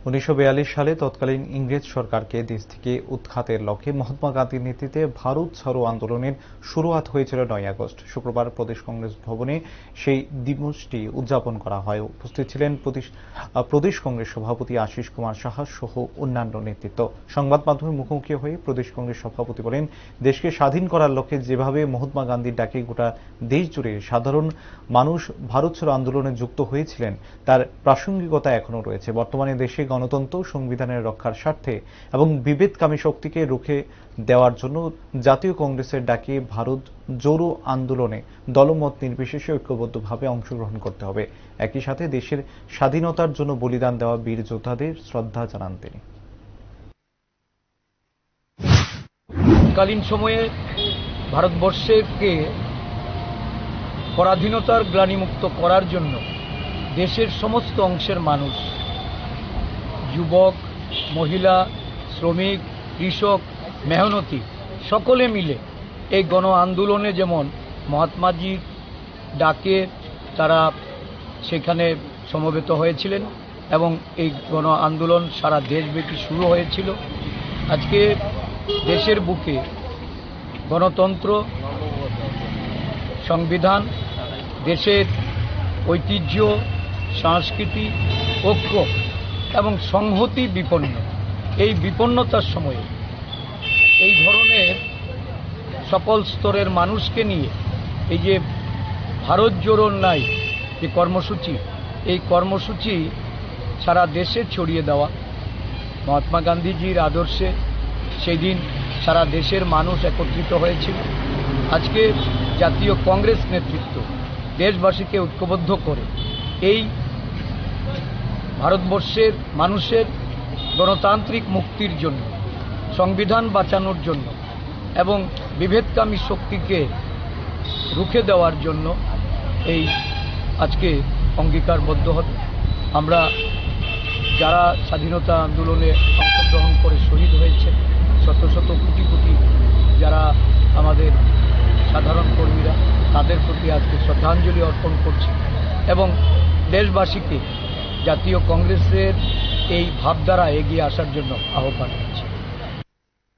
1942 সালে তৎকালীন ইংরেজ সরকারকে দেশ থেকে উৎখাতের লক্ষ্যে মহাত্মা গান্ধীর নেতৃত্বে ভারত ছাড়ো আন্দোলনের শুরুয়াত হয়েছিল 9 আগস্ট। শুক্রবার প্রদেশ কংগ্রেস ভবনে সেই দিবসটি উদযাপন করা হয়। উপস্থিত ছিলেন প্রদেশ কংগ্রেস সভাপতি আশিস কুমার সাহা সহ অন্যান্য নেতৃত্ব। সংবাদ মাধ্যমের মুখোমুখি হয়ে প্রদেশ কংগ্রেস সভাপতি বলেন, দেশকে স্বাধীন করার লক্ষ্যে যেভাবে মহাত্মা গান্ধীর ডাকে গোটা দেশ জুড়ে সাধারণ মানুষ ভারত ছাড়ো আন্দোলনে যুক্ত হয়েছিলেন তার প্রাসঙ্গিকতা এখনো রয়েছে। বর্তমানে দেশে গণতন্ত্র সংবিধানের রক্ষার স্বার্থে এবং বিভেদকামী শক্তিকে রুখে দেওয়ার জন্য জাতীয় কংগ্রেসের ডাকে ভারত জোড়ো আন্দোলনে দলমত নির্বিশেষে ঐক্যবদ্ধভাবে অংশগ্রহণ করতে হবে। একই সাথে দেশের স্বাধীনতার জন্য বলিদান দেওয়া বীর যোদ্ধাদের শ্রদ্ধা জানান তিনি। কালীন সময়ে ভারতবর্ষকে পরাধীনতার গ্লানিমুক্ত করার জন্য দেশের সমস্ত অংশের মানুষ, যুবক, মহিলা, শ্রমিক, কৃষক, মেহনতি সকলে মিলে এই গণ আন্দোলনে যেমন মহাত্মাজির ডাকে তারা সেখানে সমবেত হয়েছিলেন এবং এই গণ আন্দোলন সারা দেশব্যাপী শুরু হয়েছিল। আজকে দেশের বুকে গণতন্ত্র, সংবিধান, দেশের ঐতিহ্য, সংস্কৃতি, ঐক্য এবং সংহতি বিপন্ন। এই বিপন্নতার সময়ে এই ধরনের সকল স্তরের মানুষকে নিয়ে এই যে ভারত জোড়ো ন্যায় যে কর্মসূচি, এই কর্মসূচি সারা দেশে ছড়িয়ে দেওয়া মহাত্মা গান্ধীজির আদর্শে সেই দিন সারা দেশের মানুষ একত্রিত হয়েছিল। আজকে জাতীয় কংগ্রেস নেতৃত্ব দেশবাসীকে ঐক্যবদ্ধ করে এই ভারতবর্ষের মানুষের গণতান্ত্রিক মুক্তির জন্য, সংবিধান বাঁচানোর জন্য এবং বিভেদকামী শক্তিকে রুখে দেওয়ার জন্য এই আজকে অঙ্গীকারবদ্ধ হবে। আমরা যারা স্বাধীনতা আন্দোলনে অংশগ্রহণ করে শহীদ হয়েছে, শত শত কোটি কোটি যারা আমাদের সাধারণ কর্মীরা, তাদের প্রতি আজকে শ্রদ্ধাঞ্জলি অর্পণ করছি এবং দেশবাসীকে জাতীয় কংগ্রেসের এই ভাবধারা এগিয়ে আসার জন্য আহ্বান।